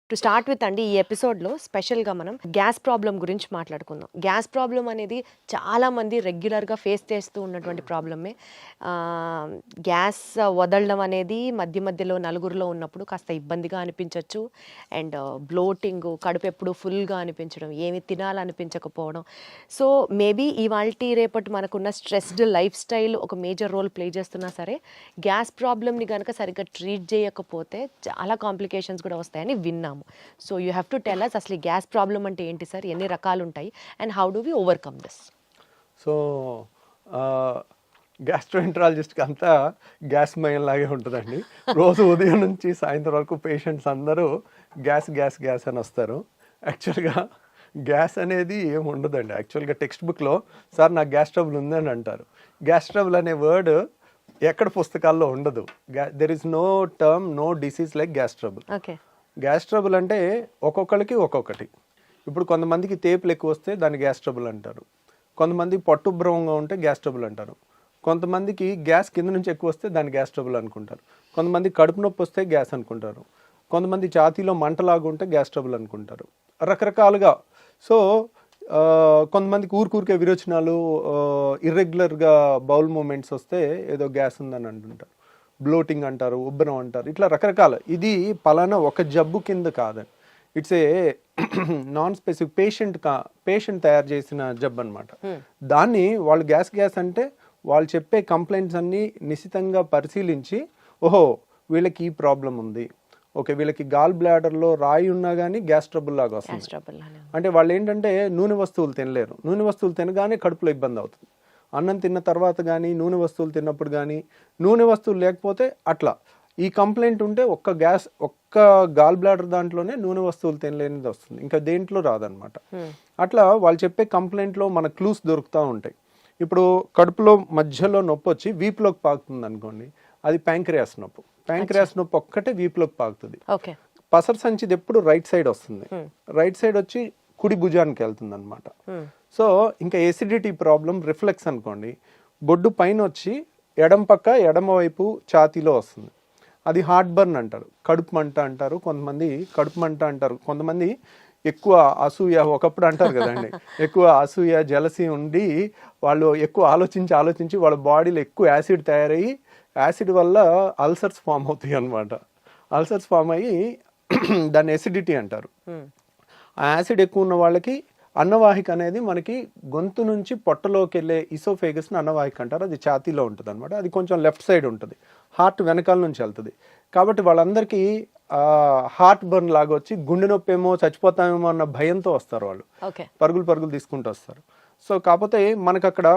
To start with అండి ఈ ఎపిసోడ్లో స్పెషల్గా మనం గ్యాస్ ప్రాబ్లం గురించి మాట్లాడుకుందాం. గ్యాస్ ప్రాబ్లం అనేది చాలామంది రెగ్యులర్గా ఫేస్ చేస్తూ ఉన్నటువంటి ప్రాబ్లమే. గ్యాస్ వదలడం అనేది మధ్య మధ్యలో నలుగురిలో ఉన్నప్పుడు కాస్త ఇబ్బందిగా అనిపించవచ్చు. అండ్ బ్లోటింగ్, కడుపు ఎప్పుడు ఫుల్గా అనిపించడం, ఏమి తినాలనిపించకపోవడం. సో మేబీ ఇవాల్టి రేపటి మనకున్న స్ట్రెస్డ్ లైఫ్ స్టైల్ ఒక మేజర్ రోల్ ప్లే చేస్తున్నా సరే గ్యాస్ ప్రాబ్లమ్ని కనుక సరిగ్గా ట్రీట్ చేయకపోతే చాలా కాంప్లికేషన్స్ కూడా వస్తాయని విన్నాము. So you have to tell us అసలు గ్యాస్ ప్రాబ్లం అంటే ఏంటి సార్, ఎన్ని రకాలు ఉంటాయి and how do we overcome this? So గ్యాస్ట్రోఎంట్రాలజిస్ట్కి అంతా గ్యాస్ మయం లాగే ఉంటుందండి. రోజు ఉదయం నుంచి సాయంత్రం వరకు పేషెంట్స్ అందరూ గ్యాస్ గ్యాస్ గ్యాస్ అని వస్తారు. యాక్చువల్గా గ్యాస్ అనేది ఏమి ఉండదండి. యాక్చువల్గా టెక్స్ట్ బుక్లో సార్ నాకు గ్యాస్ ట్రబుల్ ఉందని అంటారు. గ్యాస్ ట్రబుల్ అనే వర్డ్ ఎక్కడ పుస్తకాల్లో ఉండదు. There is no term, no disease like gas trouble. Okay, gas trouble అంటే ఒక్కొక్కరికి ఒక్కొక్కటి. ఇప్పుడు కొంతమందికి తేపులు ఎక్కువ వస్తే దాన్ని గ్యాస్ ట్రబుల్ అంటారు. కొంతమంది పట్టుభ్రమంగా ఉంటే గ్యాస్ ట్రబుల్ అంటారు. కొంతమందికి గ్యాస్ కింద నుంచి ఎక్కువ వస్తే దాన్ని గ్యాస్ ట్రబుల్ అనుకుంటారు. కొంతమంది కడుపు నొప్పి వస్తే గ్యాస్ అనుకుంటారు. కొంతమంది ఛాతీలో మంటలాగా ఉంటే గ్యాస్ ట్రబుల్ అనుకుంటారు. రకరకాలుగా. సో కొంతమందికి ఊరికే విరోచనాలు, ఇర్రెగ్యులర్గా బౌల్ మూమెంట్స్ వస్తే ఏదో గ్యాస్ ఉందని అంటుంటారు. బ్లోటింగ్ అంటారు, ఉబ్బరం అంటారు, ఇట్లా రకరకాల. ఇది పలానా ఒక జబ్బు కింద కాదండి. It's a non specific patient తయారు చేసిన జబ్బు అనమాట. దాన్ని వాళ్ళు గ్యాస్ అంటే వాళ్ళు చెప్పే కంప్లైంట్స్ అన్నీ నిశితంగా పరిశీలించి, ఓహో వీళ్ళకి ఈ ప్రాబ్లం ఉంది, ఓకే వీళ్ళకి గాల్ బ్లాడర్లో రాయి ఉన్నా కానీ గ్యాస్ ట్రబుల్ లాగా వస్తుంది. అంటే వాళ్ళు ఏంటంటే నూనె వస్తువులు తినలేరు. నూనె వస్తువులు తినగానే కడుపులో ఇబ్బంది అవుతుంది. అన్నం తిన్న తర్వాత కానీ, నూనె వస్తువులు తిన్నప్పుడు కానీ, నూనె వస్తువులు లేకపోతే అట్లా. ఈ కంప్లైంట్ ఉంటే ఒక్క గాల్ బ్లాడర్ దాంట్లోనే నూనె వస్తువులు తినలేనిది వస్తుంది, ఇంకా దేంట్లో రాదనమాట. అట్లా వాళ్ళు చెప్పే కంప్లైంట్లో మన క్లూస్ దొరుకుతూ ఉంటాయి. ఇప్పుడు కడుపులో మధ్యలో నొప్పి వచ్చి వీపులోకి పాకుతుంది అనుకోండి, అది ప్యాంక్రియాస్ నొప్పి. ప్యాంక్రియాస్ నొప్పి ఒక్కటే వీపులోకి పాకుతుంది. పసర సంచిది ఎప్పుడు రైట్ సైడ్ వస్తుంది. రైట్ సైడ్ వచ్చి కుడి భుజానికి వెళ్తుంది అనమాట. సో ఇంకా ఎసిడిటీ ప్రాబ్లం, రిఫ్లెక్స్ అనుకోండి, బొడ్డు పైన వచ్చి ఎడమ వైపు ఛాతీలో వస్తుంది. అది హార్ట్ బర్న్ అంటారు, కడుపు మంట అంటారు. కొంతమంది కడుపు మంట అంటారు. కొంతమంది ఎక్కువ అసూయ, ఒకప్పుడు అంటారు కదండి, ఎక్కువ అసూయ జలసి ఉండి వాళ్ళు ఎక్కువ ఆలోచించి వాళ్ళ బాడీలో ఎక్కువ యాసిడ్ తయారయ్యి, యాసిడ్ వల్ల అల్సర్స్ ఫామ్ అవుతాయి అనమాట. అల్సర్స్ ఫామ్ అయ్యి దాన్ని ఎసిడిటీ అంటారు. ఆ యాసిడ్ ఎక్కువ ఉన్న వాళ్ళకి అన్నవాహిక అనేది మనకి గొంతు నుంచి పొట్టలోకి వెళ్ళే ఇసోఫేగస్ని అన్నవాహిక అంటారు. అది ఛాతీలో ఉంటుంది అనమాట. అది కొంచెం లెఫ్ట్ సైడ్ ఉంటుంది, హార్ట్ వెనకాల నుంచి వెళ్తుంది. కాబట్టి వాళ్ళందరికీ హార్ట్ బర్న్ లాగా వచ్చి గుండె నొప్పి ఏమో, చచ్చిపోతామేమో అన్న భయంతో వస్తారు. వాళ్ళు పరుగులు తీసుకుంటూ వస్తారు. సో కాకపోతే మనకు అక్కడ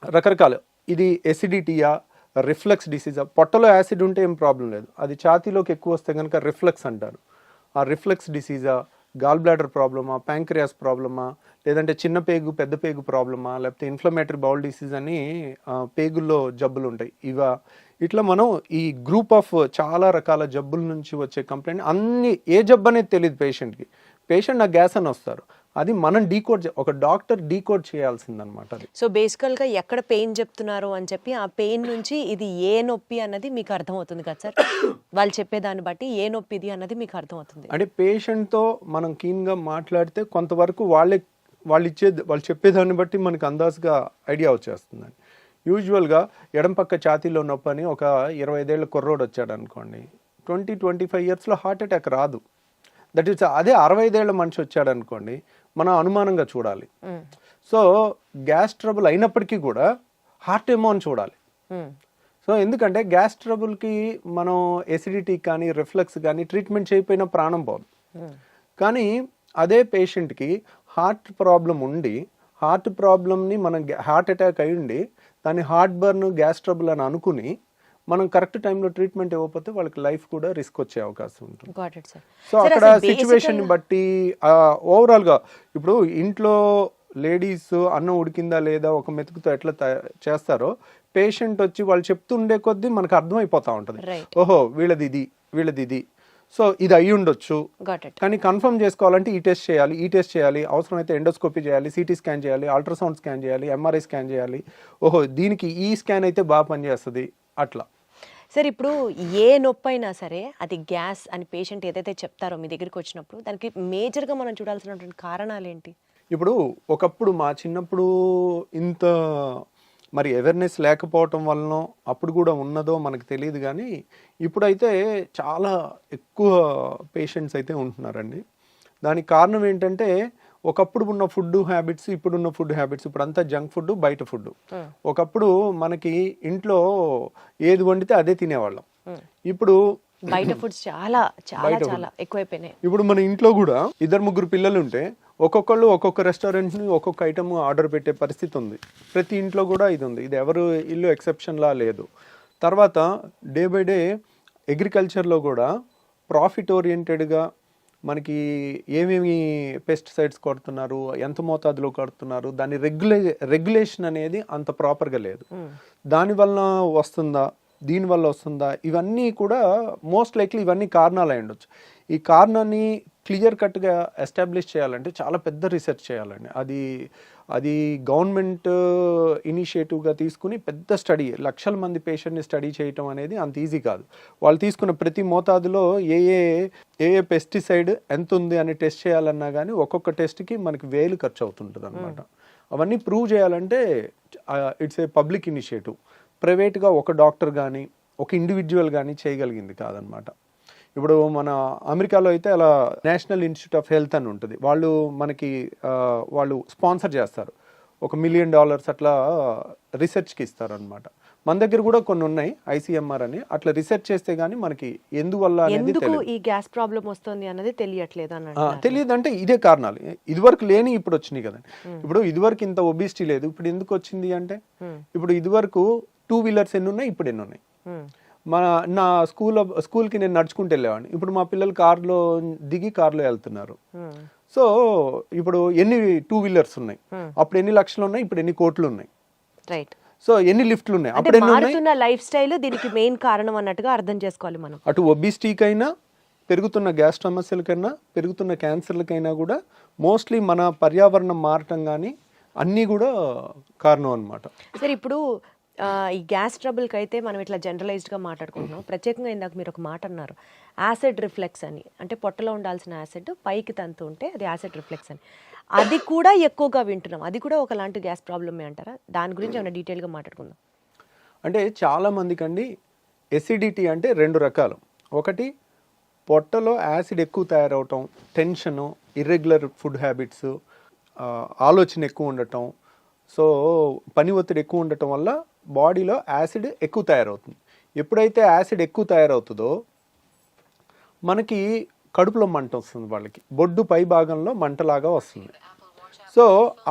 రకరకాలు, ఇది ఎసిడిటీయా, రిఫ్లెక్స్ డిసీజా. పొట్టలో యాసిడ్ ఉంటే ఏం ప్రాబ్లం లేదు, అది ఛాతీలోకి ఎక్కువ వస్తే కనుక రిఫ్లెక్స్ అంటారు. ఆ రిఫ్లెక్స్ డిసీజా, గాల్ బ్లాడర్ ప్రాబ్లమా, ప్యాంక్రియాస్ ప్రాబ్లమా, లేదంటే చిన్న పేగు పెద్ద పేగు ప్రాబ్లమా, లేకపోతే ఇన్ఫ్లమేటరీ బౌల్ డిసీజ్ అని పేగుల్లో జబ్బులు ఉంటాయి. ఇట్లా మనం ఈ గ్రూప్ ఆఫ్ చాలా రకాల జబ్బుల నుంచి వచ్చే కంప్లైంట్ అన్ని, ఏ జబ్బు అనేది తెలియదు పేషెంట్కి. పేషెంట్ నాకు గ్యాస్ అని వస్తారు, అది మనం ఒక డాక్టర్ డీకోడ్ చేయాల్సిందనమాట. అది సో బేసికల్గా ఎక్కడ పెయిన్ చెప్తున్నారు అని చెప్పి ఆ పెయిన్ నుంచి ఇది ఏ నొప్పి అన్నది మీకు అర్థమవుతుంది కదా సార్? వాళ్ళు చెప్పేదాన్ని బట్టి ఏ నొప్పి ఇది అన్నది మీకు అర్థమవుతుంది. అంటే పేషెంట్తో మనం కీన్గా మాట్లాడితే కొంతవరకు వాళ్ళు చెప్పేదాన్ని బట్టి మనకు అందాజుగా ఐడియా వచ్చేస్తుందండి. యూజువల్గా ఎడం పక్క ఛాతీలో నొప్పి అని ఒక 25 ఏళ్ల కుర్రోడు వచ్చాడు అనుకోండి, 20-25 ఇయర్స్లో హార్ట్ అటాక్ రాదు. దట్ ఈస్ అదే 65 ఏళ్ల మనిషి వచ్చాడు అనుకోండి, మనం అనుమానంగా చూడాలి. సో గ్యాస్ ట్రబుల్ అయినప్పటికీ కూడా హార్ట్ ఏమో అని చూడాలి. సో ఎందుకంటే గ్యాస్ ట్రబుల్కి మనం ఎసిడిటీ కానీ, రిఫ్లెక్స్ కానీ ట్రీట్మెంట్ చేయకపోయినా ప్రాణం పోదు. కానీ అదే పేషెంట్కి హార్ట్ ప్రాబ్లం ఉండి, హార్ట్ ప్రాబ్లమ్ని మనం హార్ట్ అటాక్ అయి ఉండి దాన్ని హార్ట్ బర్న్, గ్యాస్ ట్రబుల్ అని అనుకుని మనం కరెక్ట్ టైంలో ట్రీట్మెంట్ ఇవ్వకపోతే వాళ్ళకి లైఫ్ కూడా రిస్క్ వచ్చే అవకాశం ఉంటుంది. సో అక్కడ సిచ్యువేషన్ బట్టి ఓవరాల్గా ఇప్పుడు ఇంట్లో లేడీస్ అన్నం ఉడికిందా లేదా ఒక మెతుకుతో ఎట్లా చేస్తారో, పేషెంట్ వచ్చి వాళ్ళు చెప్తుండే కొద్దీ మనకు అర్థమైపోతా ఉంటుంది, ఓహో వీళ్ళది ఇది, సో ఇది అయ్యి ఉండొచ్చు. కానీ కన్ఫర్మ్ చేసుకోవాలంటే ఈ టెస్ట్ చేయాలి, అవసరమైతే ఎండోస్కోపీ చేయాలి, సిటీ స్కాన్ చేయాలి, అల్ట్రాసౌండ్ స్కాన్ చేయాలి, ఎంఆర్ఐ స్కాన్ చేయాలి. ఓహో దీనికి ఈ స్కాన్ అయితే బాగా పనిచేస్తుంది అట్లా. సరే ఇప్పుడు ఏ నొప్పి అయినా సరే అది గ్యాస్ అని పేషెంట్ ఏదైతే చెప్తారో మీ దగ్గరికి వచ్చినప్పుడు దానికి మేజర్గా మనం చూడాల్సినటువంటి కారణాలు ఏంటి? ఇప్పుడు ఒకప్పుడు మా చిన్నప్పుడు ఇంత మరి అవేర్నెస్ లేకపోవటం వలన అప్పుడు కూడా ఉన్నదో మనకు తెలియదు, కానీ ఇప్పుడైతే చాలా ఎక్కువ పేషెంట్స్ అయితే ఉంటున్నారండి. దానికి కారణం ఏంటంటే ఒకప్పుడు ఉన్న ఫుడ్ హ్యాబిట్స్, ఇప్పుడున్న ఫుడ్ హ్యాబిట్స్, ఇప్పుడు అంతా జంక్ ఫుడ్, బయట ఫుడ్. ఒకప్పుడు మనకి ఇంట్లో ఏది వండితే అదే తినేవాళ్ళం. ఇప్పుడు బయట ఫుడ్స్ చాలా చాలా చాలా ఎక్కువైపోయినాయి. ఇప్పుడు మన ఇంట్లో కూడా 2-3 పిల్లలు ఉంటే ఒక్కొక్కళ్ళు ఒక్కొక్క రెస్టారెంట్ని ఒక్కొక్క ఐటమ్ ఆర్డర్ పెట్టే పరిస్థితి ఉంది. ప్రతి ఇంట్లో కూడా ఇది ఉంది. ఇది ఎవరు ఇల్లు ఎక్సెప్షన్లా లేదు. తర్వాత డే బై డే అగ్రికల్చర్లో కూడా ప్రాఫిట్ ఓరియంటెడ్గా మనకి ఏమేమి పెస్టిసైడ్స్ కొడుతున్నారు, ఎంత మోతాదులో కొడుతున్నారు, దాని రెగ్యులేషన్ అనేది అంత ప్రాపర్గా లేదు. దానివల్ల వస్తుందా, దీనివల్ల వస్తుందా, ఇవన్నీ కూడా మోస్ట్ లైక్లీ ఇవన్నీ కారణాలు అయి ఉండొచ్చు. ఈ కారణాన్ని క్లియర్ కట్గా ఎస్టాబ్లిష్ చేయాలంటే చాలా పెద్ద రీసెర్చ్ చేయాలండి. అది గవర్నమెంట్ ఇనిషియేటివ్గా తీసుకుని పెద్ద స్టడీ, లక్షల మంది పేషెంట్ని స్టడీ చేయటం అనేది అంత ఈజీ కాదు. వాళ్ళు తీసుకున్న ప్రతి మోతాదులో ఏ ఏ పెస్టిసైడ్ ఎంత ఉంది అని టెస్ట్ చేయాలన్నా కానీ ఒక్కొక్క టెస్ట్కి మనకి 1000 ఖర్చు అవుతుంటుంది అనమాట. అవన్నీ ప్రూవ్ చేయాలంటే ఇట్స్ ఏ పబ్లిక్ ఇనిషియేటివ్. ప్రైవేట్గా ఒక డాక్టర్ కానీ ఒక ఇండివిజువల్ కానీ చేయగలిగింది కాదనమాట. ఇప్పుడు మన అమెరికాలో అయితే అలా నేషనల్ ఇన్స్టిట్యూట్ ఆఫ్ హెల్త్ అని ఉంటుంది. వాళ్ళు స్పాన్సర్ చేస్తారు. $1 మిలియన్ అట్లా రీసెర్చ్కి ఇస్తారు అనమాట. మన దగ్గర కూడా కొన్ని ఉన్నాయి, ICMR అని. అట్లా రీసెర్చ్ చేస్తే గానీ మనకి ఎందువల్ల అనేది ఈ గ్యాస్ ప్రాబ్లం వస్తుంది అన్నది తెలియట్లేదు అన్నట్టు. తెలియదు అంటే ఇదే కారణాలు. ఇదివరకు లేని ఇప్పుడు వచ్చినాయి కదండి. ఇప్పుడు ఇదివరకు ఇంత ఒబిసిటీ లేదు, ఇప్పుడు ఎందుకు వచ్చింది అంటే ఇప్పుడు ఇదివరకు 2 వీలర్స్ ఎన్ని ఉన్నాయి, ఇప్పుడు ఎన్ని ఉన్నాయి. నా స్కూల్కి నేను నడుచుకుంటూ వెళ్ళేవాడిని. ఇప్పుడు మా పిల్లలు కార్లో దిగి కార్లో వెళ్తున్నారు. సో ఇప్పుడు ఎన్ని 2 వీలర్స్ ఉన్నాయి, అప్పుడు ఎన్ని లక్షలు ఉన్నాయి, ఇప్పుడు ఎన్ని కోట్లు ఉన్నాయి. రైట్. సో ఎన్ని లిఫ్ట్లు ఉన్నాయి, అప్పుడు మారుతున్న లైఫ్ స్టైల్ దీనికి మెయిన్ కారణం అన్నట్టుగా అర్థం చేసుకోవాలి మనం. అటు ఒబిసిటీకైనా, పెరుగుతున్న గ్యాస్ సమస్యలకైనా, పెరుగుతున్న క్యాన్సర్లకైనా కూడా మోస్ట్లీ మన పర్యావరణం మారటం కానీ అన్నీ కూడా కారణం అనమాట. సరే ఇప్పుడు ఈ గ్యాస్ ట్రబుల్కి అయితే మనం ఇట్లా జనరలైజ్డ్గా మాట్లాడుకుంటున్నాం. ప్రత్యేకంగా ఇందాక మీరు ఒక మాట అన్నారు, యాసిడ్ రిఫ్లెక్స్ అని. అంటే పొట్టలో ఉండాల్సిన యాసిడ్ పైకి తంతు ఉంటే అది యాసిడ్ రిఫ్లెక్స్ అని. అది కూడా ఎక్కువగా వింటున్నాం. అది కూడా ఒకలాంటి గ్యాస్ ప్రాబ్లమే అంటారా? దాని గురించి ఏమైనా డీటెయిల్గా మాట్లాడుకుందాం. అంటే చాలా మందికి అండి ఎసిడిటీ అంటే 2 రకాలు. ఒకటి పొట్టలో యాసిడ్ ఎక్కువ తయారవటం, టెన్షను, ఇర్రెగ్యులర్ ఫుడ్ హ్యాబిట్స్, ఆలోచన ఎక్కువ ఉండటం, సో పని ఒత్తిడి ఎక్కువ ఉండటం వల్ల బాడీలో యాసిడ్ ఎక్కువ తయారవుతుంది. ఎప్పుడైతే యాసిడ్ ఎక్కువ తయారవుతుందో మనకి కడుపులో మంట వస్తుంది, వాళ్ళకి బొడ్డు పై భాగంలో మంటలాగా వస్తుంది. సో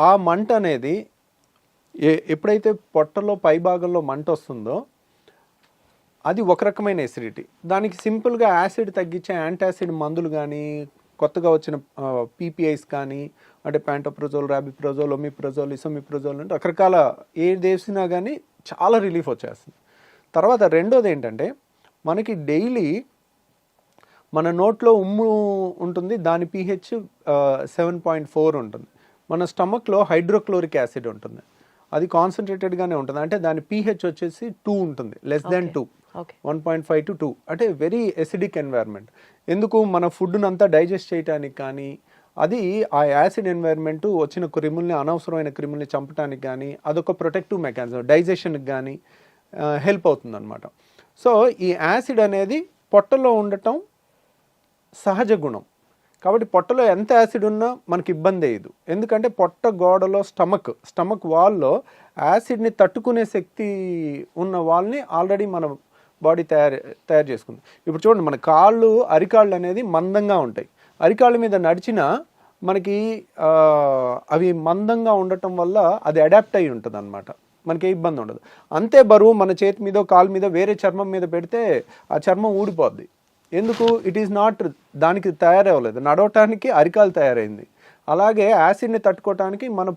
ఆ మంట అనేది ఎప్పుడైతే పొట్టలో పై భాగంలో మంట వస్తుందో అది ఒక రకమైన ఎసిడిటీ. దానికి సింపుల్గా యాసిడ్ తగ్గించే యాంటాసిడ్ మందులు కానీ, కొత్తగా వచ్చిన PPIs కానీ, అంటే ప్యాంటోప్రజోల్, రాబిప్రజోల్, ఒమిప్రజోల్, ఇసోమిప్రజోల్ అంటే రకరకాల ఏది వేసినా కానీ చాలా రిలీఫ్ వచ్చేస్తుంది. తర్వాత రెండోది ఏంటంటే మనకి డైలీ మన నోట్లో ఉమ్ము ఉంటుంది, దాని pH 7.4 ఉంటుంది. మన స్టమక్లో హైడ్రోక్లోరిక్ యాసిడ్ ఉంటుంది, అది కాన్సన్ట్రేటెడ్గానే ఉంటుంది. అంటే దాని pH వచ్చేసి 2 ఉంటుంది, <2, 1.5 to 2. అంటే వెరీ ఎసిడిక్ ఎన్వైర్న్మెంట్. ఎందుకు మన ఫుడ్ను అంతా డైజెస్ట్ చేయడానికి కానీ, అది ఆ యాసిడ్ ఎన్వైర్న్మెంట్ వచ్చిన క్రిముల్ని, అనవసరమైన క్రిముల్ని చంపడానికి కానీ అదొక ప్రొటెక్టివ్ మెకానిజం, డైజెషన్కి కానీ హెల్ప్ అవుతుంది అనమాట. సో ఈ యాసిడ్ అనేది పొట్టలో ఉండటం సహజ గుణం. కాబట్టి పొట్టలో ఎంత యాసిడ్ ఉన్నా మనకి ఇబ్బంది అయ్యదు. ఎందుకంటే పొట్ట గోడలో స్టమక్ వాల్లో యాసిడ్ని తట్టుకునే శక్తి ఉన్న వాళ్ళని ఆల్రెడీ మన బాడీ తయారు చేసుకుంది. ఇప్పుడు చూడండి, మన అరికాళ్ళు అనేది మందంగా ఉంటాయి. అరికాళ్ళ మీద నడిచినా మనకి అవి మందంగా ఉండటం వల్ల అది అడాప్ట్ అయి ఉంటుంది అనమాట, మనకి ఏ ఇబ్బంది ఉండదు. అంతే బరువు మన చేతి మీద, కాలు మీద, వేరే చర్మం మీద పెడితే ఆ చర్మం ఊడిపోద్ది. ఎందుకు? ఇట్ ఈస్ నాట్, దానికి తయారవ్వలేదు. నడవటానికి అరికాలు తయారైంది. అలాగే యాసిడ్ని తట్టుకోవటానికి మన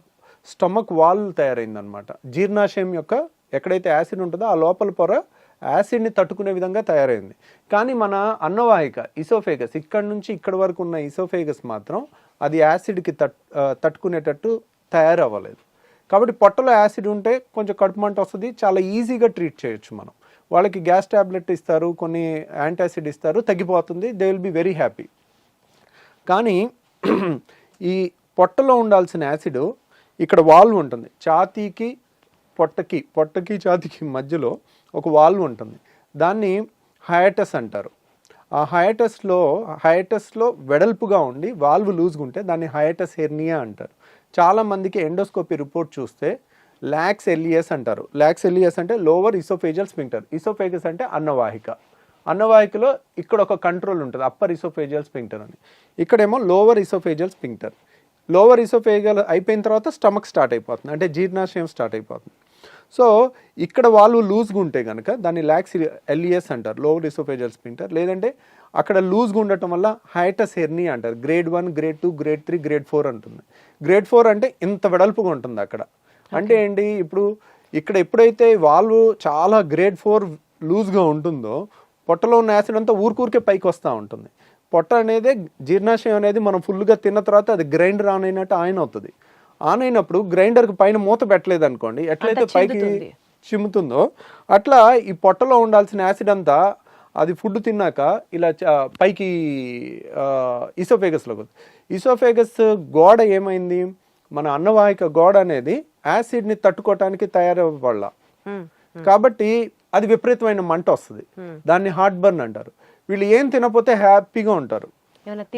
స్టమక్ వాల్ తయారైంది అనమాట. జీర్ణాశయం యొక్క ఎక్కడైతే యాసిడ్ ఉంటుందో ఆ లోపల పొర యాసిడ్ని తట్టుకునే విధంగా తయారైంది. కానీ మన అన్నవాహిక, ఇసోఫేగస్, ఇక్కడ నుంచి ఇక్కడ వరకు ఉన్న ఇసోఫేగస్ మాత్రం అది యాసిడ్కి తట్టుకునేటట్టు తయారవ్వలేదు. కాబట్టి పొట్టలో యాసిడ్ ఉంటే కొంచెం కడుపు మంట వస్తుంది, చాలా ఈజీగా ట్రీట్ చేయొచ్చు మనం. వాళ్ళకి గ్యాస్ ట్యాబ్లెట్ ఇస్తారు, కొన్ని యాంటాసిడ్ ఇస్తారు, తగ్గిపోతుంది, they will be very happy. కానీ ఈ పొట్టలో ఉండాల్సిన యాసిడ్ ఇక్కడ వాల్వ్ ఉంటుంది, ఛాతీకి పొట్టకి ఛాతీకి మధ్యలో ఒక వాల్వ్ ఉంటుంది, దాన్ని హయాటస్ అంటారు. ఆ హయాటస్లో వెడల్పుగా ఉండి వాల్వ్ లూజ్గా ఉంటే దాన్ని హయాటస్ హెర్నియా అంటారు. చాలామందికి ఎండోస్కోపీ రిపోర్ట్ చూస్తే లాక్స్ ఎలియస్ అంటారు. లాక్స్ ఎలియస్ అంటే లోవర్ ఇసోఫేజియల్ స్ఫింక్టర్, ఇసోఫేగస్ అంటే అన్నవాహికలో ఇక్కడ ఒక కంట్రోల్ ఉంటుంది, అప్పర్ ఇసోఫేజియల్ స్ఫింక్టర్ అని. ఇక్కడేమో lower oesophageal sphincter. Lower oesophageal అయిపోయిన తర్వాత స్టమక్ స్టార్ట్ అయిపోతుంది, అంటే జీర్ణాశయం స్టార్ట్ అయిపోతుంది. సో ఇక్కడ వాళ్ళు లూజ్గా ఉంటే కనుక దాన్ని లాక్స్ ఎలియస్ అంటారు, లోవర్ ఇసోఫేజియల్ స్ఫింక్టర్. లేదంటే అక్కడ లూజ్గా ఉండటం వల్ల హైటస్ హెర్నియా అంటారు. గ్రేడ్ 1, గ్రేడ్ 2, గ్రేడ్ 3, గ్రేడ్ 4 ఉంటుంది. గ్రేడ్ 4 అంటే ఇంత వెడల్పుగా ఉంటుంది అక్కడ. అంటే ఏంటి, ఇప్పుడు ఇక్కడ ఎప్పుడైతే వాల్వ్ చాలా గ్రేడ్ 4 లూజ్గా ఉంటుందో పొట్టలో ఉన్న యాసిడ్ అంతా ఊరికే పైకి వస్తూ ఉంటుంది. పొట్ట అనేది జీర్ణాశయం అనేది మనం ఫుల్గా తిన్న తర్వాత అది గ్రైండర్ ఆన్ అయినట్టు ఆన్ అవుతుంది. ఆన్ అయినప్పుడు గ్రైండర్కి పైన మూత పెట్టలేదు అనుకోండి, ఎట్లయితే పైకి చిమ్ముతుందో అట్లా ఈ పొట్టలో ఉండాల్సిన యాసిడ్ అంతా అది ఫుడ్ తిన్నాక ఇలా పైకి ఇసోఫేగస్లోకి వస్తుంది. ఇసోఫేగస్ గోడ ఏమైంది, మన అన్నవాహిక గోడ అనేది యాసిడ్ని తట్టుకోవటానికి తయారవ్వాల, కాబట్టి అది విపరీతమైన మంట వస్తుంది, దాన్ని హార్ట్ బర్న్ అంటారు. వీళ్ళు ఏం తినకపోతే హ్యాపీగా ఉంటారు.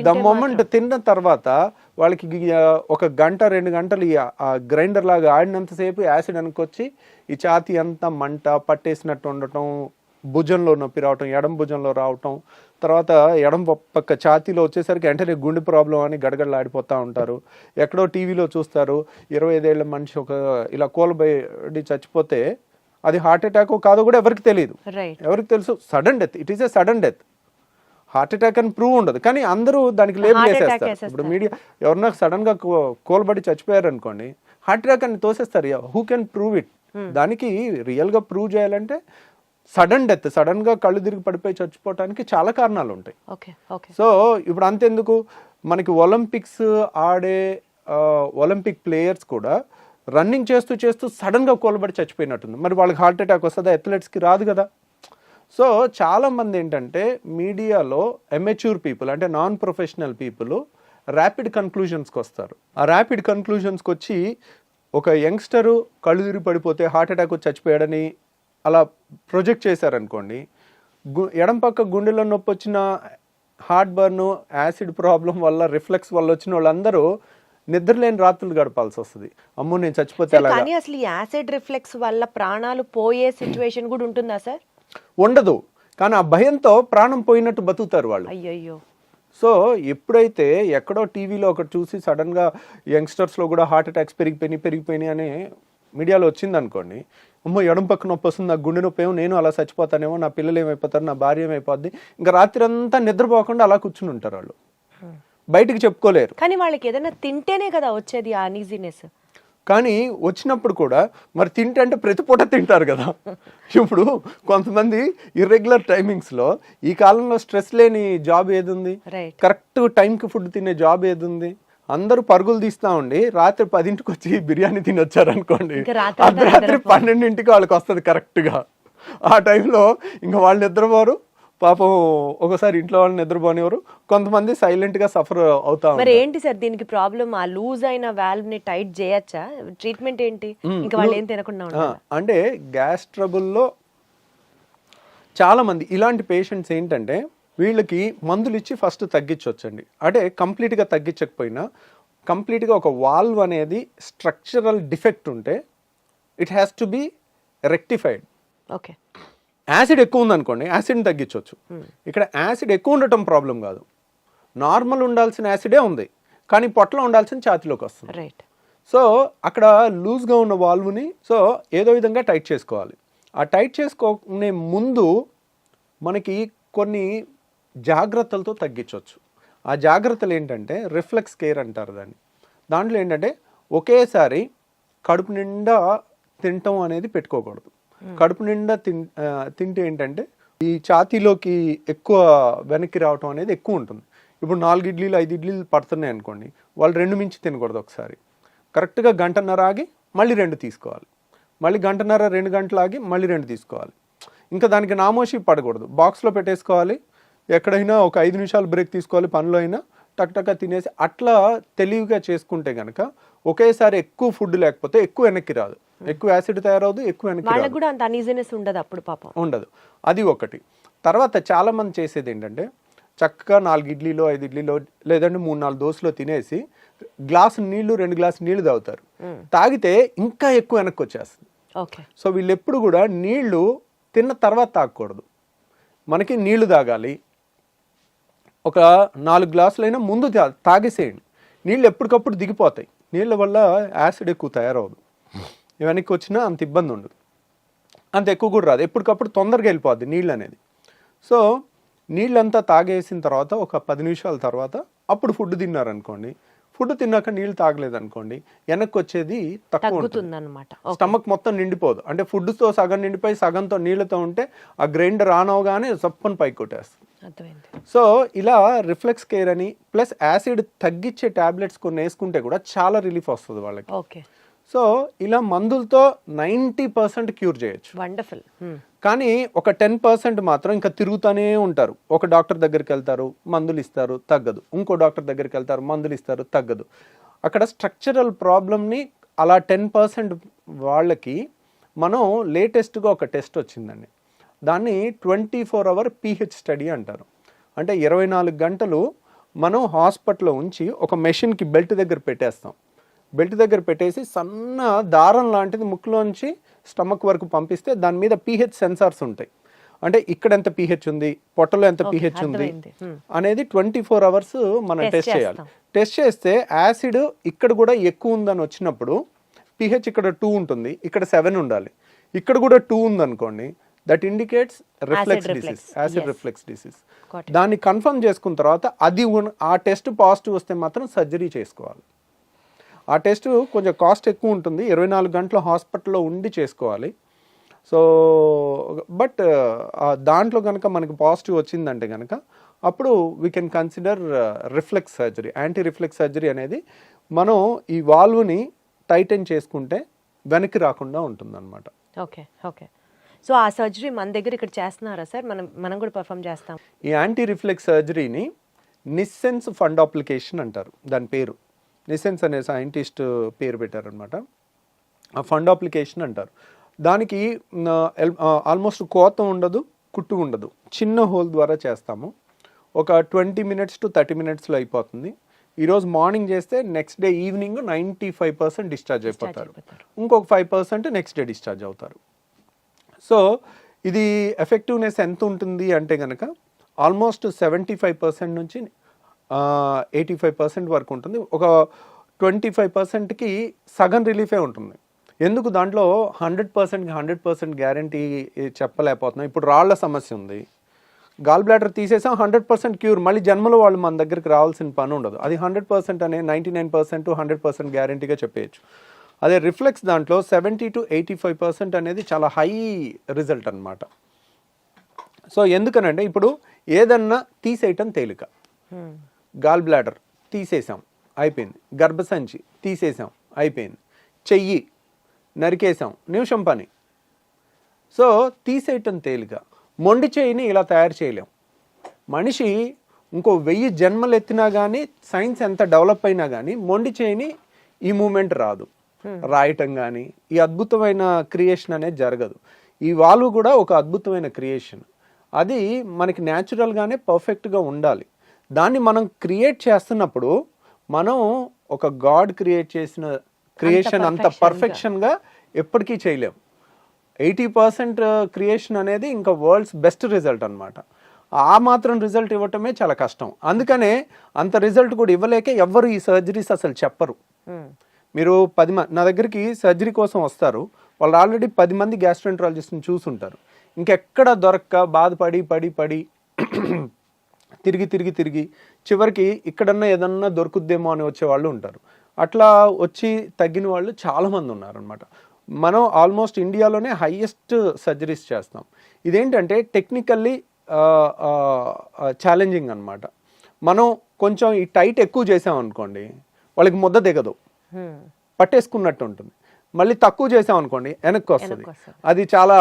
ద మొమెంట్ తిన్న తర్వాత వాళ్ళకి ఒక గంట 2 గంటలు ఆ గ్రైండర్ లాగా ఆడినంతసేపు యాసిడ్ అనుకొచ్చి ఈ ఛాతీ అంతా మంట పట్టేసినట్టు ఉండటం, భుజంలో నొప్పి రావటం, ఎడం భుజంలో రావటం, తర్వాత ఎడం పక్క ఛాతీలో వచ్చేసరికి వెంటనే గుండె ప్రాబ్లం అని గడగడలాడిపోతూ ఉంటారు. ఎక్కడో టీవీలో చూస్తారు 25 ఏళ్ల మనిషి ఒక ఇలా కూలబడి చచ్చిపోతే అది హార్ట్ అటాక్ కాదో కూడా ఎవరికి తెలియదు. ఎవరికి తెలుసు, sudden death, it is a sudden death. Heart attack అని ప్రూవ్ ఉండదు, కానీ అందరూ దానికి లేబుల్ వేసేస్తారు. ఇప్పుడు మీడియా ఎవరన్నా సడన్ గా కోల్బడి చచ్చిపోయారు అనుకోండి, హార్ట్ అటాక్ అని తోసేస్తారు. Who can prove it? దానికి రియల్ గా ప్రూవ్ చేయాలంటే సడన్ డెత్, సడన్ గా కళ్ళు తిరిగి పడిపోయి చచ్చిపోవటానికి చాలా కారణాలు ఉంటాయి. సో ఇప్పుడు అంతెందుకు, మనకి ఒలింపిక్స్ ఆడే ఒలింపిక్ ప్లేయర్స్ కూడా రన్నింగ్ చేస్తూ సడన్ గా కోల్బడి చచ్చిపోయినట్టుంది. మరి వాళ్ళకి హార్ట్ అటాక్ వస్తుందా? అథ్లెట్స్కి రాదు కదా. సో చాలామంది ఏంటంటే మీడియాలో ఎమెచ్యూర్ పీపుల్ అంటే నాన్ ప్రొఫెషనల్ పీపుల్ ర్యాపిడ్ కన్క్లూజన్స్కి వస్తారు. ఆ ర్యాపిడ్ కన్క్లూజన్స్కి వచ్చి ఒక యంగ్స్టరు కళ్ళు తిరిగి పడిపోతే హార్ట్ అటాక్ వచ్చి చచ్చిపోయాడని అలా ప్రొజెక్ట్ చేశారనుకోండి, ఎడం పక్క గుండెలో నొప్పి వచ్చిన హార్ట్ బర్న్, యాసిడ్ ప్రాబ్లం వల్ల, రిఫ్లెక్స్ వల్ల వచ్చిన వాళ్ళందరూ నిద్రలేని రాత్రులు గడపాల్సి వస్తుంది. అమ్మో నేను చచ్చిపోతే అలా. కానీ అసలు ఈ యాసిడ్ రిఫ్లెక్స్ వల్ల ప్రాణాలు పోయే సిచ్యువేషన్ కూడా ఉంటుందా సార్? ఉండదు, కానీ ఆ భయంతో ప్రాణం పోయినట్టు బతుకుతారు వాళ్ళు. అయ్యయ్యో. సో ఎప్పుడైతే ఎక్కడో టీవీలో ఒకటి చూసి సడన్గా యంగ్స్టర్స్లో కూడా హార్ట్ అటాక్స్ పెరిగిపోయినాయి అని మీడియాలో వచ్చింది అనుకోండి, అమ్మో ఎడం పక్క నొప్పి వస్తుంది, నాకు గుండె నొప్పి ఏమో, నేను అలా చచ్చిపోతానేమో, నా పిల్లలు ఏమైపోతారు, నా భార్య ఏమైపోద్ది, ఇంకా రాత్రి అంతా నిద్రపోకుండా అలా కూర్చుని ఉంటారు వాళ్ళు, బయటికి చెప్పుకోలేరు. కానీ వాళ్ళకి ఏదైనా తింటేనే కదా వచ్చేది ఆ అనీజీనెస్. కానీ వచ్చినప్పుడు కూడా మరి తింటే అంటే ప్రతి పూట తింటారు కదా. ఇప్పుడు కొంతమంది ఇర్రెగ్యులర్ టైమింగ్స్లో, ఈ కాలంలో స్ట్రెస్ లేని జాబ్ ఏది ఉంది, కరెక్ట్ టైంకి ఫుడ్ తినే జాబ్ ఏది ఉంది? అందరూ పరుగులు తీస్తా ఉండి రాత్రి 10ంటికి వచ్చి బిర్యానీ తినొచ్చారు అనుకోండి, అర్ధరాత్రి 12ంటికి వాళ్ళకి వస్తుంది కరెక్ట్గా. ఆ టైంలో ఇంకా వాళ్ళు నిద్రపోరు, పాపం ఒకసారి ఇంట్లో వాళ్ళు నిద్రపోనివారు, కొంతమంది సైలెంట్ గా సఫర్ అవుతా. మరి ఏంటి సార్ దీనికి ప్రాబ్లం? ఆ లూజ్ అయిన వాల్వ్ ని టైట్ చేయొచ్చా? ట్రీట్మెంట్ ఏంటి? ఇంకా వాళ్ళు ఏం తినకుండా ఉంటారు అంటే గ్యాస్ ట్రబుల్లో చాలా మంది ఇలాంటి పేషెంట్స్ ఏంటంటే వీళ్ళకి మందులు ఇచ్చి ఫస్ట్ తగ్గించవచ్చండి. అంటే కంప్లీట్గా తగ్గించకపోయినా కంప్లీట్గా ఒక వాల్వ్ అనేది స్ట్రక్చరల్ డిఫెక్ట్ ఉంటే it has to be rectified. Okay. Acid ఎక్కువ ఉందనుకోండి, యాసిడ్ని తగ్గించవచ్చు. ఇక్కడ యాసిడ్ ఎక్కువ ఉండటం ప్రాబ్లం కాదు, నార్మల్ ఉండాల్సిన యాసిడే ఉంది, కానీ పొట్టలో ఉండాల్సిన ఛాతీలోకి వస్తుంది. రైట్. సో అక్కడ లూజ్గా ఉన్న వాల్వ్ని సో ఏదో విధంగా టైట్ చేసుకోవాలి. ఆ టైట్ చేసుకునే ముందు మనకి కొన్ని జాగ్రత్తలతో తగ్గించవచ్చు. ఆ జాగ్రత్తలు ఏంటంటే రిఫ్లెక్స్ కేర్ అంటారు దాన్ని. దాంట్లో ఏంటంటే ఒకేసారి కడుపు నిండా తినటం అనేది పెట్టుకోకూడదు. కడుపు నిండా తింటే ఏంటంటే ఈ ఛాతీలోకి ఎక్కువ వెనక్కి రావటం అనేది ఎక్కువ ఉంటుంది. ఇప్పుడు 4 ఇడ్లీలు 5 ఇడ్లీలు పడుతున్నాయి అనుకోండి, వాళ్ళు 2 మించి తినకూడదు. ఒకసారి కరెక్ట్గా 1.5 గంట ఆగి మళ్ళీ 2 తీసుకోవాలి, మళ్ళీ 1.5 2 గంటలు ఆగి మళ్ళీ 2 తీసుకోవాలి. ఇంకా దానికి నామోషి పడకూడదు, బాక్స్లో పెట్టేసుకోవాలి, ఎక్కడైనా ఒక 5 నిమిషాలు బ్రేక్ తీసుకోవాలి, పనిలో అయినా టక్ తినేసి అట్లా తెలివిగా చేసుకుంటే కనుక ఒకేసారి ఎక్కువ ఫుడ్ లేకపోతే ఎక్కువ వెనక్కి రాదు, ఎక్కువ యాసిడ్ తయారవదు, ఎక్కువ వెనక్కి వాళ్ళకి రాదు, కూడా అంత అన్ఈజీనెస్ ఉండదు అప్పుడు పాపం. ఉండదు. అది ఒకటి. తర్వాత చాలా మంది చేసేది ఏంటంటే చక్కగా 4 ఇడ్లీలో 5 ఇడ్లీలో లేదంటే 3-4 దోశలో తినేసి గ్లాసు నీళ్లు 2 గ్లాసు నీళ్లు తాగుతారు. తాగితే ఇంకా ఎక్కువ వెనక్కి వచ్చేస్తుంది. ఓకే. సో వీళ్ళు ఎప్పుడు కూడా నీళ్లు తిన్న తర్వాత తాగకూడదు, మనకి నీళ్లు తాగాలి. ఒక 4 గ్లాసులైనా ముందు తాగేసేయండి, నీళ్ళు ఎప్పటికప్పుడు దిగిపోతాయి, నీళ్ళ వల్ల యాసిడ్ ఎక్కువ తయారవదు, వెనక్కి వచ్చినా అంత ఇబ్బంది ఉండదు, అంత ఎక్కువ కూడా రాదు, ఎప్పటికప్పుడు తొందరగా వెళ్ళిపోద్ది నీళ్ళు అనేది. సో నీళ్ళంతా తాగేసిన తర్వాత ఒక 10 నిమిషాల తర్వాత అప్పుడు ఫుడ్ తిన్నారనుకోండి, ఫుడ్ తిన్నాక నీళ్ళు తాగలేదనుకోండి, వెనక్కి వచ్చేది తక్కువ ఉంటుంది అన్నమాట. స్టమక్ మొత్తం నిండిపోదు. అంటే ఫుడ్తో సగం నిండిపోయి సగంతో నీళ్ళతో ఉంటే ఆ గ్రైండర్ ఆన్ అవగానే సప్పని పైకి కొట్టేస్తుంది. సో ఇలా రిఫ్లెక్స్ కేర్ అని ప్లస్ యాసిడ్ తగ్గించే టాబ్లెట్స్ కొన్ని వేసుకుంటే కూడా చాలా రిలీఫ్ వస్తుంది వాళ్ళకి. ఓకే. సో ఇలా మందులతో 90% క్యూర్ చేయొచ్చు. వండర్ఫుల్. కానీ ఒక 10% మాత్రం ఇంకా తిరుగుతూనే ఉంటారు. ఒక డాక్టర్ దగ్గరికి వెళ్తారు, మందులు ఇస్తారు, తగ్గదు, ఇంకో డాక్టర్ దగ్గరికి వెళ్తారు, మందులు ఇస్తారు, తగ్గదు. అక్కడ స్ట్రక్చరల్ ప్రాబ్లమ్ని అలా 10% వాళ్ళకి మనం లేటెస్ట్గా ఒక టెస్ట్ వచ్చిందండి, దాన్ని 24 hour pH స్టడీ అంటారు. అంటే 24 గంటలు మనం హాస్పిటల్లో ఉంచి ఒక మెషిన్కి బెల్ట్ దగ్గర పెట్టేస్తాం, బెల్ట్ దగ్గర పెట్టేసి సన్న దారం లాంటిది ముక్కులోంచి స్టమక్ వరకు పంపిస్తే దాని మీద pH సెన్సార్స్ ఉంటాయి. అంటే ఇక్కడ ఎంత pH ఉంది, పొట్టలో ఎంత pH ఉంది అనేది 24 hours మనం టెస్ట్ చేయాలి. టెస్ట్ చేస్తే యాసిడ్ ఇక్కడ కూడా ఎక్కువ ఉందని వచ్చినప్పుడు pH ఇక్కడ 2 ఉంటుంది, ఇక్కడ 7 ఉండాలి, ఇక్కడ కూడా 2 ఉందనుకోండి, that indicates reflex disease, acid reflex disease. దాన్ని కన్ఫర్మ్ చేసుకున్న తర్వాత అది ఆ టెస్ట్ పాజిటివ్ వస్తే మాత్రం సర్జరీ చేసుకోవాలి. ఆ టెస్ట్ కొంచెం కాస్ట్ ఎక్కువ ఉంటుంది, 24 గంటల హాస్పిటల్లో ఉండి చేసుకోవాలి. సో బట్ దాంట్లో కనుక మనకి పాజిటివ్ వచ్చిందంటే కనుక అప్పుడు we can consider reflex surgery. Anti reflex surgery అనేది మనం ఈ వాల్వ్ని టైటన్ చేసుకుంటే వెనక్కి రాకుండా ఉంటుందన్నమాట. ఓకే. ఓకే. సో ఆ సర్జరీ మన దగ్గర ఇక్కడ చేస్తున్నారా సార్? మనం కూడా పర్ఫామ్ చేస్తాం. ఈ యాంటీ రిఫ్లెక్స్ సర్జరీని నిస్సెన్స్ ఫండాప్లికేషన్ అంటారు. దాని పేరు నిస్సెన్స్ అనే సైంటిస్ట్ పేరు పెట్టారనమాట. ఆ ఫండాప్లికేషన్ అంటారు. దానికి ఆల్మోస్ట్ కోత ఉండదు, కుట్టు ఉండదు, చిన్న హోల్ ద్వారా చేస్తాము. ఒక 20 minutes to 30 minutesలో అయిపోతుంది. ఈరోజు మార్నింగ్ చేస్తే నెక్స్ట్ డే ఈవినింగ్ 95% డిశ్చార్జ్ అయిపోతారు, ఇంకొక 5% నెక్స్ట్ డే డిశ్చార్జ్ అవుతారు. సో ఇది ఎఫెక్టివ్నెస్ ఎంత ఉంటుంది అంటే కనుక ఆల్మోస్ట్ 75% నుంచి 85% వరకు ఉంటుంది. ఒక 25%కి సగం రిలీఫే ఉంటుంది. ఎందుకు దాంట్లో 100%కి 100% గ్యారంటీ చెప్పలేకపోతున్నాం. ఇప్పుడు రాళ్ల సమస్య ఉంది, గాల్ బ్లాడర్ తీసేసాం, 100% క్యూర్, మళ్ళీ జన్మలో వాళ్ళు మన దగ్గరికి రావాల్సిన పని ఉండదు. అది 100% అనే 99% 100% గ్యారంటీగా చెప్పేయచ్చు. అదే రిఫ్లెక్స్ దాంట్లో 70 to 85% అనేది చాలా హై రిజల్ట్ అనమాట. సో ఎందుకనంటే ఇప్పుడు ఏదన్నా తీసేయటం తేలిక, గాల్ బ్లాడర్ తీసేసాం అయిపోయింది, గర్భసంచి తీసేసాం అయిపోయింది, చెయ్యి నరికేసాం నిమిషం పని. సో తీసేయటం తేలిక, మొండి చెయ్యిని ఇలా తయారు చేయలేం. మనిషి ఇంకో 1000 జన్మలు ఎత్తినా కానీ, సైన్స్ ఎంత డెవలప్ అయినా కానీ మొండి చెయ్యిని ఈ మూమెంట్ రాదు, రాయటం కానీ ఈ అద్భుతమైన క్రియేషన్ అనేది జరగదు. ఈ వాల్వ్ కూడా ఒక అద్భుతమైన క్రియేషన్, అది మనకి న్యాచురల్గానే పర్ఫెక్ట్గా ఉండాలి. దాన్ని మనం క్రియేట్ చేస్తున్నప్పుడు మనం ఒక గాడ్ క్రియేట్ చేసిన క్రియేషన్ అంత పర్ఫెక్షన్గా ఎప్పటికీ చేయలేం. 80% క్రియేషన్ అనేది ఇంకా వరల్డ్స్ బెస్ట్ రిజల్ట్ అనమాట. ఆ మాత్రం రిజల్ట్ ఇవ్వటమే చాలా కష్టం. అందుకనే అంత రిజల్ట్ కూడా ఇవ్వలేక ఎవ్వరు ఈ సర్జరీస్ అసలు చెప్పరు. మీరు 10 మంది నా దగ్గరికి సర్జరీ కోసం వస్తారు, వాళ్ళు ఆల్రెడీ 10 మంది గ్యాస్ట్రోఎంట్రాలజిస్ట్ని చూసుంటారు. ఇంకెక్కడ దొరక్క బాధపడి పడి పడి తిరిగి చివరికి ఇక్కడన్నా ఏదన్నా దొరుకుద్దేమో అని వచ్చే వాళ్ళు ఉంటారు. అట్లా వచ్చి తగ్గిన వాళ్ళు చాలామంది ఉన్నారనమాట. మనం ఆల్మోస్ట్ ఇండియాలోనే హైయెస్ట్ సర్జరీస్ చేస్తాం. ఇదేంటంటే టెక్నికల్లీ ఛాలెంజింగ్ అనమాట. మనం కొంచెం ఈ టైట్ ఎక్కువ చేసామనుకోండి వాళ్ళకి ముద్ద దిగదు, పట్టేసుకున్నట్టు ఉంటుంది. మళ్ళీ తక్కువ చేసాం అనుకోండి వెనక్కి వస్తుంది. వెనక్కి వస్తుంది. అది చాలా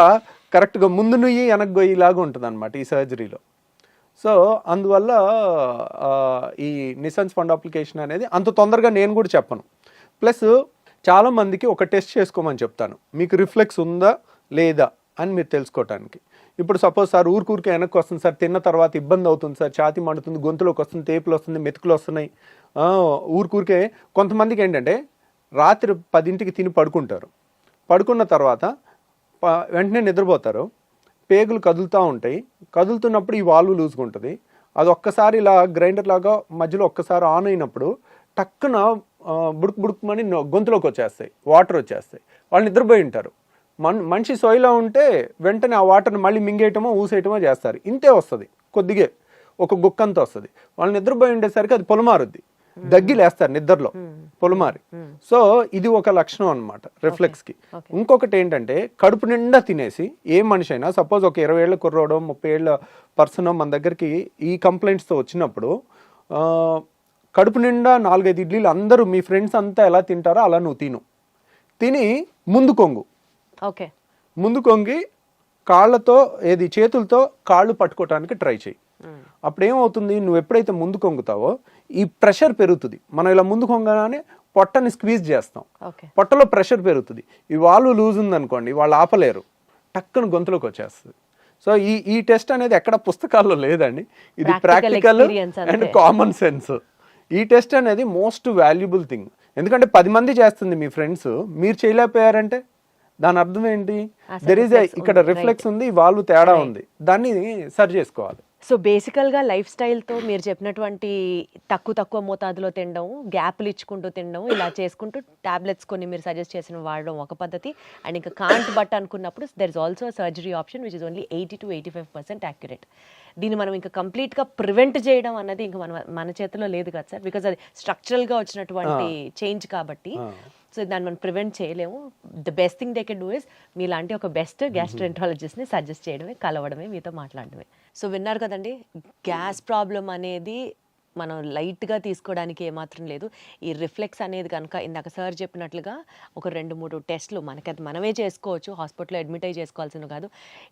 కరెక్ట్గా ముందు నుయ్యి వెనక్కి గొయ్యిలాగా ఉంటుంది అనమాట ఈ సర్జరీలో. సో అందువల్ల ఈ నిసన్స్ ఫండ్ అప్లికేషన్ అనేది అంత తొందరగా నేను కూడా చెప్పను. ప్లస్ చాలామందికి ఒక టెస్ట్ చేసుకోమని చెప్తాను, మీకు రిఫ్లెక్స్ ఉందా లేదా అని మీరు తెలుసుకోవటానికి. ఇప్పుడు సపోజ్ సార్ ఊరికే వెనక్కి వస్తుంది సార్, తిన్న తర్వాత ఇబ్బంది అవుతుంది సార్, ఛాతీ మండుతుంది, గొంతులోకి వస్తుంది, తేపులు వస్తుంది, మెతుకులు వస్తున్నాయి, ఊరికే. కొంతమందికి ఏంటంటే రాత్రి 10ంటికి తిని పడుకుంటారు, పడుకున్న తర్వాత వెంటనే నిద్రపోతారు, పేగులు కదులుతూ ఉంటాయి, కదులుతున్నప్పుడు ఈ వాల్వ్ లూజ్గా ఉంటుంది, అది ఒక్కసారి ఇలా గ్రైండర్ లాగా మధ్యలో ఒక్కసారి ఆన్ అయినప్పుడు టక్కున బుడుకు బుడుకుమని గొంతులోకి వచ్చేస్తాయి, వాటర్ వచ్చేస్తాయి. వాళ్ళు నిద్రపోయి ఉంటారు. మనిషి సోయిలో ఉంటే వెంటనే ఆ వాటర్ని మళ్ళీ మింగేయటమో ఊసేయటమో చేస్తారు. ఇంతే వస్తుంది, కొద్దిగా ఒక గుక్కంత వస్తుంది. వాళ్ళు నిద్రపోయి ఉండేసరికి అది పొలమారుద్ది, దగ్గిలేస్తారు నిద్రలో పొలమారి. సో ఇది ఒక లక్షణం అనమాట రిఫ్లెక్స్కి. ఇంకొకటి ఏంటంటే కడుపు నిండా తినేసి ఏ మనిషి అయినా, సపోజ్ ఒక 20 ఏళ్ళ కుర్రోడో 30 ఏళ్ళ పర్సన్ మన దగ్గరికి ఈ కంప్లైంట్స్తో వచ్చినప్పుడు, కడుపు నిండా 4-5 ఇడ్లీలు అందరూ మీ ఫ్రెండ్స్ అంతా ఎలా తింటారో అలా నువ్వు తిని ముందు కొంగు, ఓకే, ముందు కొంగి కాళ్ళతో చేతులతో కాళ్ళు పట్టుకోవటానికి ట్రై చేయి. అప్పుడు ఏమవుతుంది, నువ్వు ఎప్పుడైతే ముందు కొంగుతావో ఈ ప్రెషర్ పెరుగుతుంది. మనం ఇలా ముందు కొంగగానే పొట్టని స్క్వీజ్ చేస్తాం, పొట్టలో ప్రెషర్ పెరుగుతుంది. ఈ వాల్వ్ లూజ్ ఉందనుకోండి, వాళ్ళు ఆపలేరు, టక్కున గొంతులోకి వచ్చేస్తుంది. సో ఈ టెస్ట్ అనేది ఎక్కడ పుస్తకాల్లో లేదండి, ఇది ప్రాక్టికల్ అండ్ కామన్ సెన్స్. ఈ టెస్ట్ అనేది మోస్ట్ వాల్యుబుల్ థింగ్. ఎందుకంటే 10 మంది చేస్తుంది మీ ఫ్రెండ్స్, మీరు చేయలేకపోయారంటే దాని అర్థం ఏంటి, ఇక్కడ రిఫ్లెక్స్ ఉంది, వాల్వ్ తేడా ఉంది, దాన్ని సరి చేసుకోవాలి. సో బేసికల్గా లైఫ్ స్టైల్తో మీరు చెప్పినటువంటి తక్కువ మోతాదులో తినడం, గ్యాప్లు ఇచ్చుకుంటూ తినడం, ఇలా చేసుకుంటూ టాబ్లెట్స్ కొన్ని మీరు సజెస్ట్ చేసిన వాడడం ఒక పద్ధతి. అండ్ ఇంకా కాంట్ బట్ అనుకున్నప్పుడు there is also surgery option which is only 80 to 85% accurate. దీన్ని మనం ఇంకా కంప్లీట్గా ప్రివెంట్ చేయడం అన్నది ఇంకా మన చేతిలో లేదు కదా సార్, బికాజ్ అది స్ట్రక్చరల్గా వచ్చినటువంటి చేంజ్ కాబట్టి. సో దాన్ని మనం ప్రివెంట్ చేయలేము. The best thing they can do is మీలాంటి ఒక బెస్ట్ గ్యాస్ట్రెంట్రాలజిస్ట్ని సజెస్ట్ చేయడమే, కలవడమే, మీతో మాట్లాడడమే. సో విన్నారు కదండి, గ్యాస్ ప్రాబ్లం అనేది మనం లైట్గా తీసుకోవడానికి ఏమాత్రం లేదు. ఈ రిఫ్లెక్స్ అనేది కనుక ఇందాక సార్ చెప్పినట్లుగా ఒక 2-3 టెస్టులు మనకి మనమే చేసుకోవచ్చు, హాస్పిటల్లో అడ్మిట్ అయ్యి చేసుకోవాల్సిన కాదు.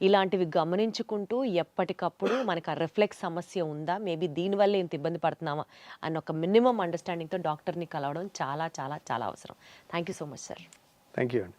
ఇలాంటివి గమనించుకుంటూ ఎప్పటికప్పుడు మనకు ఆ రిఫ్లెక్స్ సమస్య ఉందా, మేబీ దీనివల్ల ఇంత ఇబ్బంది పడుతున్నామా అన్న ఒక మినిమం అండర్స్టాండింగ్తో డాక్టర్ని కలవడం చాలా చాలా చాలా అవసరం. Thank you so much sir. Thank you అండి.